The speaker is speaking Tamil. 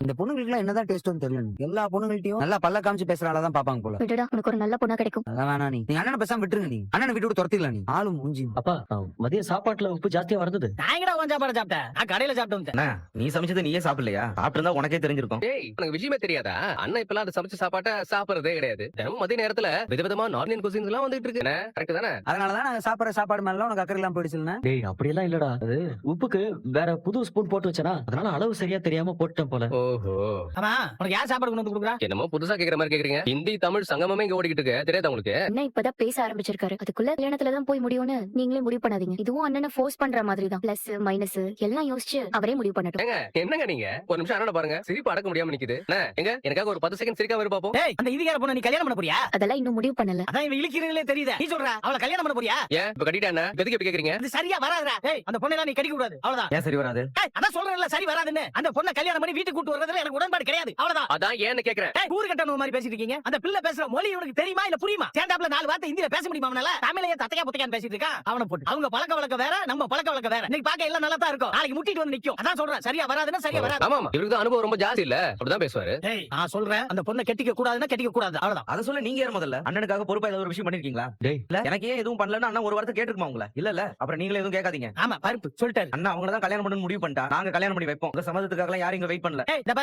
இந்த பொண்ணுங்களுக்கு எல்லாம் என்னதான் டேஸ்ட்னு தெரியல. எல்லா பொண்ணுங்கள்ட்டயும் நல்லா பல்ல காமிச்சு பேசுறாளதான் பாப்பாங்க போல. விடுடா, உனக்கு ஒரு நல்ல பொண்ணா கிடைக்கும். அதான் வேணா நீ அண்ணனை பேசாம விட்டுருங்க. நீ அண்ணனை விட்டு விட்டு துரத்திடலாம். நீ ஆளு மூஞ்சி. அப்பா மதிய சாப்பாட்டுல உப்பு ஜாஸ்தியா வருது. நான் எங்கடா உன் சாப்பாடு சாப்பிட்டேன்? நான் கடையில சாப்பிட்டேன். நீ சமைச்சது நீயே சாப்பிடலையா? சாப்பிட்டு உனக்கே தெரிஞ்சிருக்கும். டேய், உனக்கு விஷயமே தெரியாதா? அண்ணன் இப்பெல்லாம் அந்த சமைச்ச சாப்பாட்டை சாப்பிடுறதே கிடையாது. தினமும் மதிய நேரத்துல விதவிதமா நார்த் இந்தியன் குசின்ஸ் எல்லாம் வந்துட்டு இருக்கு. கரெக்ட் தானே? அதனாலதான் நாங்க சாப்பிடுற சாப்பாடு மேல உனக்கு அக்கறை எல்லாம் போயிடுச்சுன்னா. டேய் அப்படியெல்லாம் இல்லடா. அது உப்புக்கு வேற புது ஸ்பூன் போட்டு வச்சனா, அதனால அளவு சரியா தெரியாம போட்டேன் போல. ஓஹோ. ஆமா, உனக்கு யார் சாப்பாடு கொண்டு வந்து கொடுக்குறா? என்னமோ புதுசா கேக்குற மாதிரி கேக்குறீங்க. ஹிந்தி தமிழ் சங்கமமே இங்க ஓடிக்கிட்டு இருக்கு. தெரியாதா உங்களுக்கு? அண்ணா இப்பதான் பேச ஆரம்பிச்சிருக்காரு. அதுக்குள்ள கல்யாணத்துலதான் போய் முடியும்னு நீங்களே முடிவு பண்ணாதீங்க. இதுவும் அண்ணனை ஃபோர்ஸ் பண்ற மாதிரி தான். பிளஸ் மைனஸ் எல்லாம் யோசிச்சு அவரே முடிவு பண்ணட்டும். என்னங்க நீங்க ஒரு நிமிஷம் அண்ணனை பாருங்க. சிரிப்பு அடக்க முடியாம நிக்குது. எங்க எனக்காக ஒரு 10 செகண்ட் சிரிக்காம இரு பாப்போம். டேய், அந்த இதுகார பொண்ணு நீ கல்யாணம் பண்ண போறியா? அதெல்லாம் இன்னும் முடிவு பண்ணல. அதான் இவன் இழுக்கிறீங்களே தெரியுதா? நீ சொல்ற அவளை கல்யாணம் பண்ண போறியா? ஏன் இப்ப கட்டிட்டா என்ன? எதுக்கு இப்படி கேக்குறீங்க? அது சரியா வராதுடா. டேய், அந்த பொண்ணை நீ கடிக்க கூடாது. அவ்வளவுதான். ஏன் சரி வராது? டேய், அதான் சொல்றேன்ல சரி வராதுன்னு. அந்த பொண்ணை கல்யாணம் பண்ணி வீட்டுக்கு கூட்டி வரதுல எனக்கு உடன்பாடு கிடையாது. அவ்வளவுதான். அதான் ஏன்னு கேக்குறேன். டேய், ஊரு கட்டணும் மாதிரி பேசிட்டு இருக்கீங்க. அந்த பிள்ளை பேசுற மொழி உனக்கு தெரியுமா இல்ல புரியுமா? ஸ்டாண்டப்ல 4 வார்த்தை ஹிந்தில பேச முடியுமா அவனால? தமிழையே தத்தையா புத்தையான்னு பேசிட்டு இருக்கா. அவனை போட்டு அவங்க பழக்க வழக்கம் வேற, நம்ம பழக்க வழக்கம் வேற. இன்னைக்கு பாக்க எல்லாம் நல்லா தான் இருக்கும். நாளைக்கு முட்டிட்டு வந்து நிக்கும். அதான் சொல்றேன் சரியா வராதுன்னா சரியா வராது. ஆமா ஆமா, இவருக்கு தான் அனுபவம் ரொம்ப ஜாஸ்தி இல்ல, அப்படிதான் பேசுவாரு. டேய், நான் சொல்றேன் அந்த பொண்ணை கட்டிக்க கூடாதுன்னா கட்டிக்க கூடாது. அவ்வளவுதான். அத சொல்ல நீங்க யார் முதல்ல? அண்ணனுக்காக பொறுப்பா ஏதாவது ஒரு விஷயம் பண்ணிருக்கீங்களா? டேய் இல்ல எனக்கு ஏன் எதுவும் பண்ணலன்னா அண்ணா ஒரு வார்த்தை கேட்டுருக்குமா உங்களை? இல்ல அப்புறம் நீங்களே எதுவும் கேட்காதீங்க. ஆமா, பருப்பு சொல்லிட்டாரு. அண்ணா அவங்கள தான் கல்யாணம் பண்ணணும் முடிவு பண்ணிட்டா. நாங்க கல்யாணம் பண்ணி வைப்போம். உங்க சம்மதத்துக்காக யாரும் இங்க வெயிட் பண்ணல. ஏய், இந்த